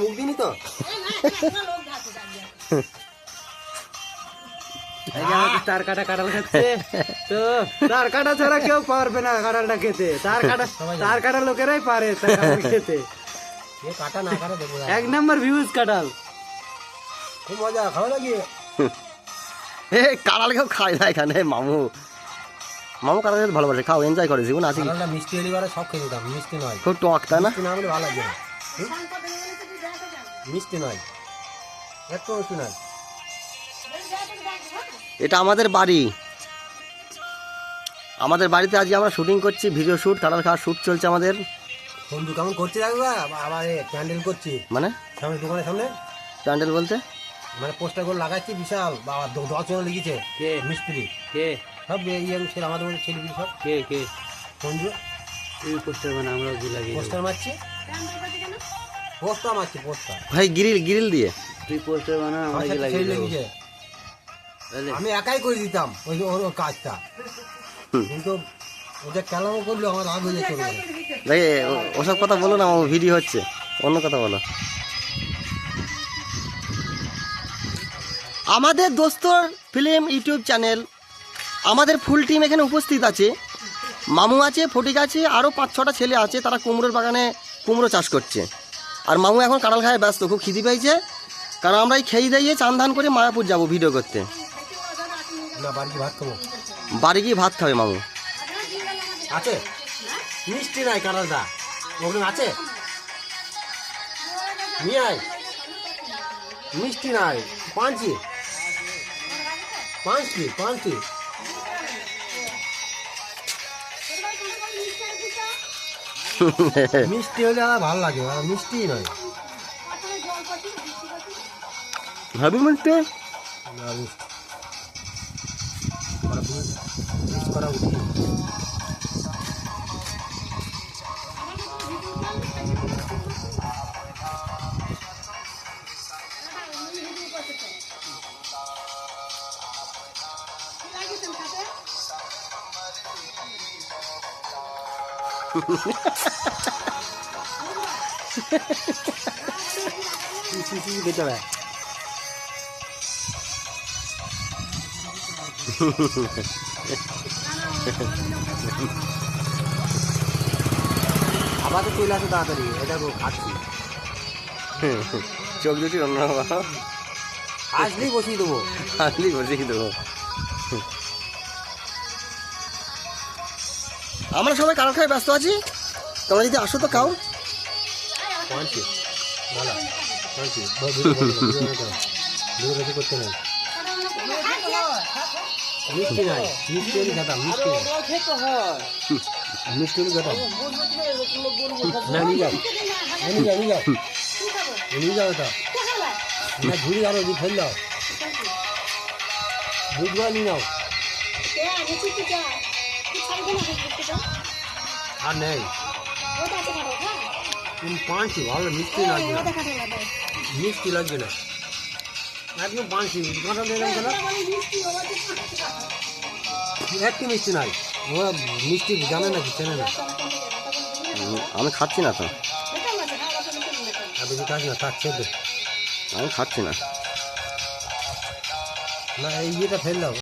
মুখ দিনি তো তার কাটা কাঁঠাল খাচ্ছে তো তার কাটা ছাড়া কেউ পারবে না কাঁঠালটা খেতে। তার কাটা লোকেরাই পারে খেতে। কাটা না কাটা দেবো 1 নম্বর ভিউজ কাঁঠাল। খুব মজা খাওয়া লাগে। কাঁঠাল কেউ খায় না এখানে। মামু কাঁঠাল খেতে ভালোবাসে, খাও, এনজয় করে জীবন আছে। মিষ্টি এলিবারে সব খেয়ে দিতাম, মিষ্টি নয়। খুব টক তাই না? না হলে ভালো লাগে না, মিষ্টি নয়, একটু মিষ্টি নয়। এটা আমাদের বাড়ি, আমাদের বাড়িতে আজকে আমরা শুটিং করছি, ভিডিও শুট, কাঁঠাল খাওয়ার শুট চলছে আমাদের। বন্ধু কেমন করছে দেখবে, আবার প্যান্ডেল করছি মানে সামনে দোকানের সামনে। প্যান্ডেল বলতে মানে পোস্টার করে লাগাচ্ছি বিশাল, বাবা 10 জন লিখেছে। কে মিস্ত্রি? কে সব ইয়াং ছেলে, আমাদের মধ্যে ছেলে সব। কে বন্ধু তুই পোস্টার বানা, আমরা লাগিয়ে পোস্টার মারছি, পোস্টার মারছি, পোস্টার ভাই গ্রিল দিয়ে। তুই পোস্টার বানা, আমরা লাগিয়ে লিখেছে। আমি একাই করে দিতাম ওই ওর কাজটা, কিন্তু ওদের কেলামও করলো আমার রাগ হয়ে চলে গেল। ভাই ওসব কথা বলো না, আমার ভিডিও হচ্ছে, অন্য কথা বলো। আমাদের দোস্তর ফিল্ম ইউটিউব চ্যানেল, আমাদের ফুল টিম এখানে উপস্থিত আছে। মামু আছে, ফটিক আছে, আরও 5-6টা ছেলে আছে, তারা কুমড়োর বাগানে কুমড়ো চাষ করছে। আর মামু এখন কাঁঠাল খায় ব্যস্ত, খুব খিদি পেয়েছে, কারণ আমরা এই খেয়ে দিয়ে চান ধান করে মায়াপুর যাব ভিডিও করতে। না বাড়ি ভাত খাবো, বাড়ি গিয়ে ভাত খাবে মামু। আছে মিষ্টি নাই কাঁঠালটা, ওখানে আছে নিয়ে আয়। মিষ্টি নাই, পাঁচি মিষ্টি হলে আমার ভালো লাগে, আর মিষ্টি নয়। ভাবি মিষ্টি করা উচিত। আবার তো চলে আসো তাড়াতাড়ি, এটা খাচ্ছি। চোখ দুটি অন্য আসলেই বসিয়ে দেবো, আসলেই বসিয়ে দেবো। আমরা সবাই কাঁঠাল খায় ব্যস্ত আছি, তোমরা যদি আসো তো খাও। করতে নাই, মিষ্টি নাই, মিষ্টি হলে খেতাম, মিষ্টি নাই, মিষ্টি হলে খেতাম। না নিয়ে যাও, নিয়ে যাও এটা না, ঘুরে যাও, ফেল দাও, বুঝবা নিয়ে নাও। আর নেই পাঁচি, ভালো মিষ্টি লাগবে না, মিষ্টি লাগবে না, একদম পাঁচি কাঁঠাল দিলাম কেন, একটু মিষ্টি নাই। ওরা মিষ্টি জানে নাকি, চেনে না। আমি খাচ্ছি না তো, বেশি খাস না, থাকছে তো, আমি খাচ্ছি না। না এই ইয়েটা ফেল দাও।